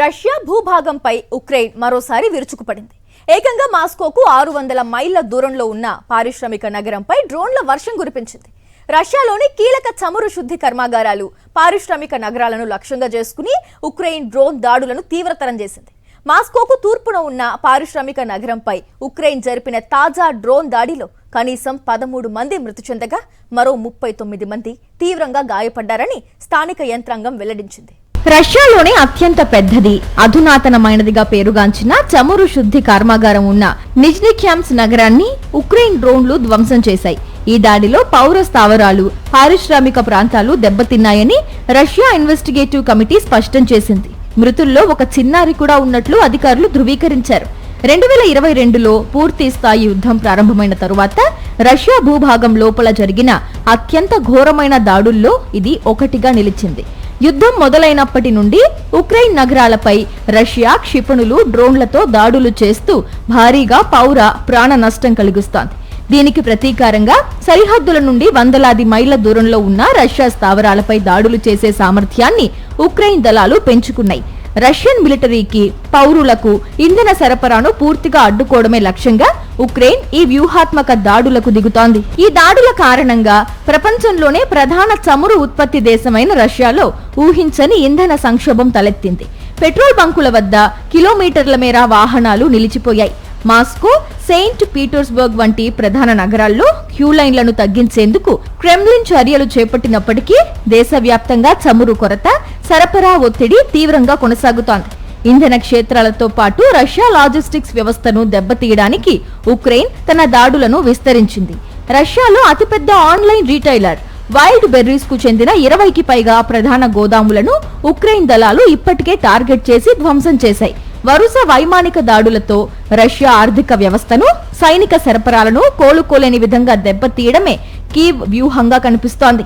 Russia భూభాగంపై Ukraine మరోసారి విరుచుకుపడింది. ఏకంగా మాస్కోకు 600 మైళ్ల దూరంలో ఉన్న పారిశ్రామిక నగరంపై డ్రోన్ల వర్షం కురిపించింది. రష్యాలోని కీలక చమురు శుద్ధి కర్మాగారాలు, పారిశ్రామిక నగరాలను లక్ష్యంగా చేసుకుని ఉక్రెయిన్ డ్రోన్ దాడులను తీవ్రతరం చేసింది. మాస్కోకు తూర్పున ఉన్న పారిశ్రామిక నగరంపై ఉక్రెయిన్ జరిపిన తాజా డ్రోన్ దాడిలో కనీసం 13 మంది మృతి చెందగా మరో 39 మంది తీవ్రంగా గాయపడ్డారని స్థానిక యంత్రాంగం వెల్లడించింది. రష్యాలోనే అత్యంత పెద్దది, అధునాతనమైనదిగా పేరుగాంచిన చమురు శుద్ధి కర్మాగారం ఉన్న నిజ్నిక్యామ్స్ నగరాన్ని ఉక్రెయిన్ డ్రోన్లు ధ్వంసం చేశాయి. ఈ దాడిలో పౌర స్థావరాలు, పారిశ్రామిక ప్రాంతాలు దెబ్బతిన్నాయని రష్యా ఇన్వెస్టిగేటివ్ కమిటీ స్పష్టం చేసింది. మృతుల్లో ఒక చిన్నారి కూడా ఉన్నట్లు అధికారులు ధృవీకరించారు. 2022లో పూర్తి స్థాయి యుద్ధం ప్రారంభమైన తరువాత రష్యా భూభాగం లోపల జరిగిన అత్యంత ఘోరమైన దాడుల్లో ఇది ఒకటిగా నిలిచింది. యుద్ధం మొదలైనప్పటి నుండి ఉక్రెయిన్ నగరాలపై రష్యా క్షిపణులు, డ్రోన్లతో దాడులు చేస్తూ భారీగా పౌర ప్రాణ నష్టం కలిగిస్తోంది. దీనికి ప్రతీకారంగా సరిహద్దుల నుండి వందలాది మైళ్ల దూరంలో ఉన్న రష్యా స్థావరాలపై దాడులు చేసే సామర్థ్యాన్ని ఉక్రెయిన్ దళాలు పెంచుకున్నాయి. రష్యన్ మిలిటరీకి, పౌరులకు ఇంధన సరఫరాను పూర్తిగా అడ్డుకోవడమే లక్ష్యంగా ఉక్రెయిన్ ఈ వ్యూహాత్మక దాడులకు దిగుతోంది. ఈ దాడుల కారణంగా ప్రపంచంలోనే ప్రధాన చమురు ఉత్పత్తి దేశమైన రష్యాలో ఊహించని ఇంధన సంక్షోభం తలెత్తింది. పెట్రోల్ బంకుల వద్ద కిలోమీటర్ల మేర వాహనాలు నిలిచిపోయాయి. మాస్కో, సెయింట్ పీటర్స్బర్గ్ వంటి ప్రధాన నగరాల్లో క్యూ లైన్లను తగ్గించేందుకు క్రెమ్లిన్ చర్యలు చేపట్టినప్పటికీ దేశవ్యాప్తంగా చమురు కొరత, సరఫరా ఒత్తిడి తీవ్రంగా కొనసాగుతోంది. ఇంధన క్షేత్రాలతో పాటు రష్యా లాజిస్టిక్స్ వ్యవస్థను దెబ్బతీయడానికి ఉక్రెయిన్ తన దాడులను విస్తరించింది. రష్యాలో అతిపెద్ద ఆన్లైన్ రీటైలర్ వైల్డ్ బెర్రీస్ కు చెందిన 20కి పైగా ప్రధాన గోదాములను ఉక్రెయిన్ దళాలు ఇప్పటికే టార్గెట్ చేసి ధ్వంసం చేశాయి. వరుస వైమానిక దాడులతో రష్యా ఆర్థిక వ్యవస్థను, సైనిక సరఫరాలను కోలుకోలేని విధంగా దెబ్బతీయడమే కీవ్ వ్యూహంగా కనిపిస్తోంది.